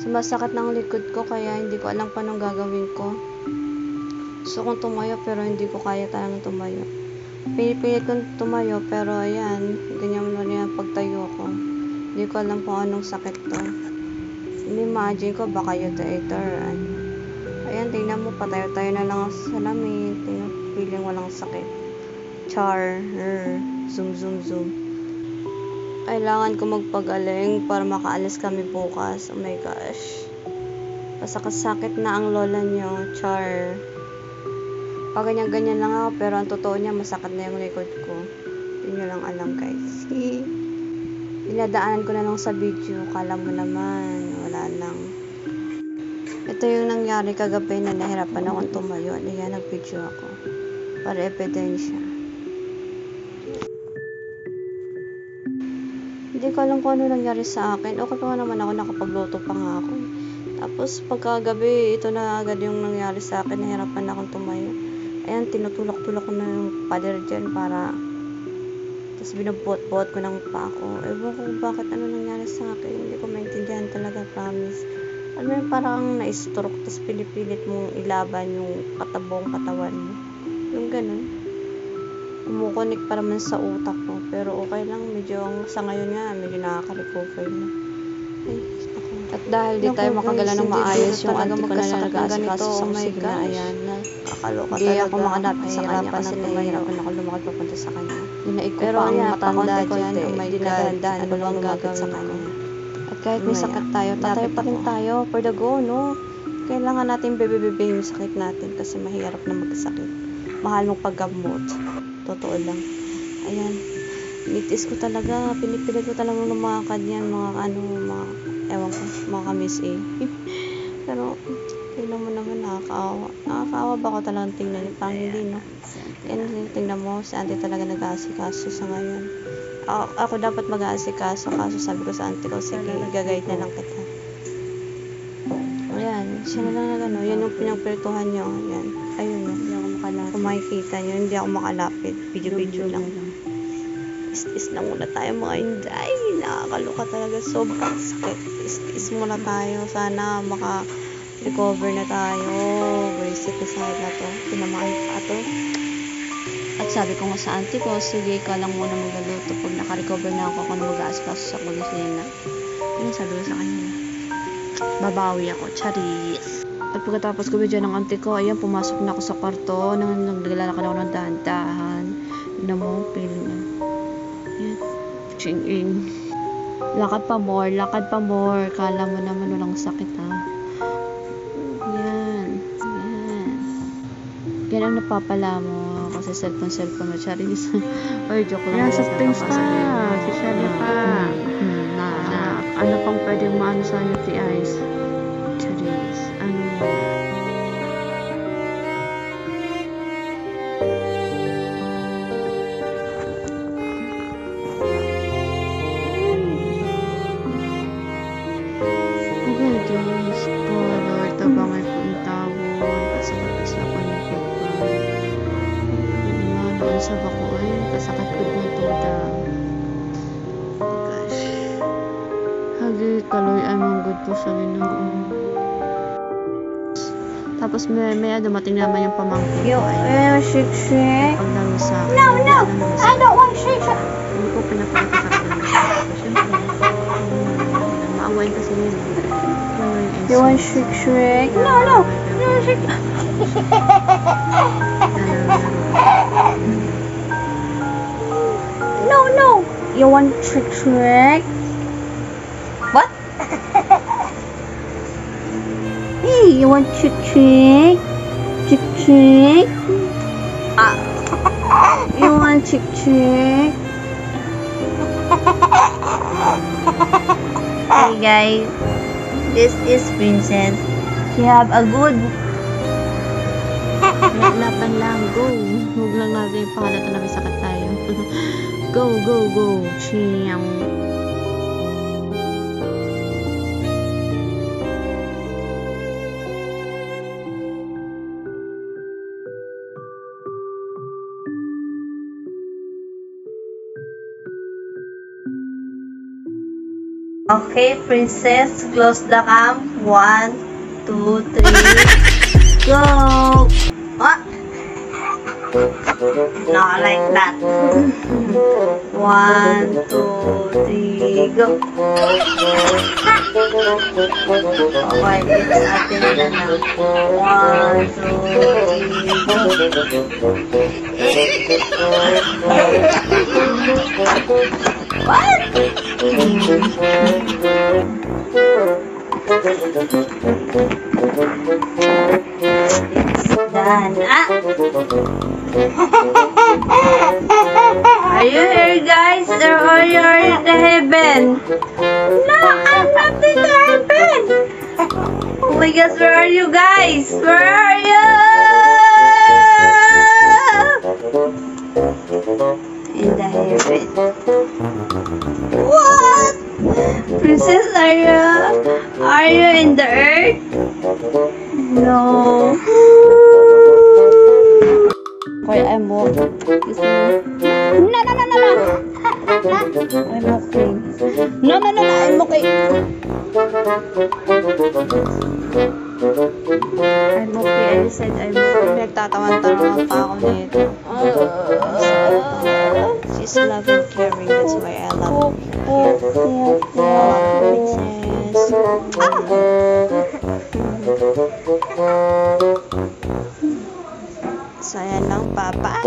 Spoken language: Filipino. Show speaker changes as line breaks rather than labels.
Sumasakit ng likod ko kaya hindi ko alam paano gagawin ko. Gusto kong tumayo pero hindi ko kaya talagang tumayo. Pinipilit kong tumayo pero ayan, ganyan mo rin ang pagtayo ko. Hindi ko alam kung anong sakit to. Imagine ko baka utator. Ayan, tingnan mo, patayo-tayo na lang sa salamin. Tingnan, feeling walang sakit. Char. Zoom, zoom, zoom. Kailangan ko magpagaling para makaalis kami bukas. Oh my gosh. Pasakit na ang lola niyo. Char. Pag ganyan-ganyan lang ako, pero ang totoo niya, masakit na yung likod ko. Hindi nyo lang alam, guys. Dinadaanan ko na lang sa video. Kala mo naman, wala lang. Ito yung nangyari kagabi na nahirapan akong tumayo. Ayan, nag-video ako. Para ebidensya. Hindi ko alam kung ano nangyari sa akin. Okay pa naman ako, nakapagluto pa nga ako. Tapos pagkagabi, ito na agad yung nangyari sa akin. Nahirapan akong tumayo. Ayan, tinutulak-tulak ko na yung pader dyan para... Tapos binubuot-buot ko ng pa ako. Ewan ko bakit ano nangyari sa akin. Hindi ko maintindihan talaga, promise. Alam mo, parang na-stroke, tapos pinipilit mong ilaban yung katabong katawan mo. Yung ganun. Kumukonik pa naman sa utak ko. Pero okay lang, medyo sa ngayon nga, medyo nakaka-recover na. Ay, ako. At dahil di tayo makagala ng maayos, yung auntie ko na nag-aasikaso sa kusina. Ayan, nakakaloka talaga. Hindi ako makalapit sa kanya kasi nahihirapan ako lumakad papunta sa kanya. Dinaig ko pa ang matanda dyan. Oh my God, ano bang gagawin sa kanya? At kahit may sakit tayo, tatayo pa rin tayo for the go, no? Kailangan natin bebe-bebe yung sakit natin kasi mahirap na magkasakit. Mahal mong paggamot. Totoo lang. Ayan. Pinitis ko talaga. Pinipilit ko talaga lumakad yan. Ewan ko, mga kamis eh. Pero, tingnan mo naman, nakakaawa. Nakakaawa ba ako talagang tingnan niya? Parang hindi, no? Kaya tingnan mo, si auntie talaga nag-aasikaso sa ngayon. Ako dapat mag-aasikaso, kaso sabi ko sa auntie ko, sige, gagayad na lang kita. Ayan, siya na lang nagano. Yan yung pinagpirtuhan niyo. Ayan. Ayun, no? Hindi ako makalapit. Kung makikita niyo, hindi ako makalapit. Video-video lang. Is na muna tayo mga inday. Nakakaloka talaga. Sobrang sakit. Is muna tayo. Sana maka-recover na tayo. Bracelet na sakit na to. Tinamaan pa to. At sabi ko nga sa auntie ko, sige, ikaw lang muna magluto. Pag naka-recover na ako kung mag-aaskaso sa kulisina. Yun sabi ko sa kanya. Babawi ako. Charis. At pagkatapos ko video ng auntie ko, ayan, pumasok na ako sa kwarto. Naglalakad ako ng dahan-dahan. Yun mo, feeling niya. Ayan. Ching-ing. Lakad pa more. Kala mo naman walang sakit, ha. Yan. Yan ang napapala mo. Kasi cellphone mo. Charis. Oy, joke lang.
Yan, sa things pa. Si Shelly pa. Ano pang pwedeng maano sa UTIs?
Charis. Ano Diyos ko, Lord, tabangay po yung tawon, pasakit sa panikot pa. Noon sa bako ay pasakit ko ng tuta. Oh gosh. Hagi, kaloy ay mong good po sa Ginoo. Tapos may dumating naman yung pamangkin ko.
Shake.
Paglaro sa akin.
No, I don't want shake.
Hindi ko pinapakita sa kanila. Siyempre, maawain kasi nila.
You want shake? No, shake. No. You want trick? What? Hey, you want trick? You want trick? Hey guys, this is Princess. She have a good.
Laban lang, go. Huwag lang natin ipahalata na may sakit tayo. Go. Chiyang. Okay, princess, close the cam. 1, 2, 3, go! Ah! Not like that. 1, 2, 3, go! Okay, it's atin na na. 1, 2, 3, go! What? Done. Ah! Are you here, guys? Or you're in the heaven? No, I'm not in the heaven. Oh my gosh, where are you guys? Where are you? In the heaven. What? Princess, are you in the earth? No. Okay, I'm walking. No. I'm okay. No, I'm okay. I'm okay. I said I'm okay. Nagtatawan-tawan pa ako nito. She's loving, caring. That's why I love her. Princess. So, ayan lang. Bye.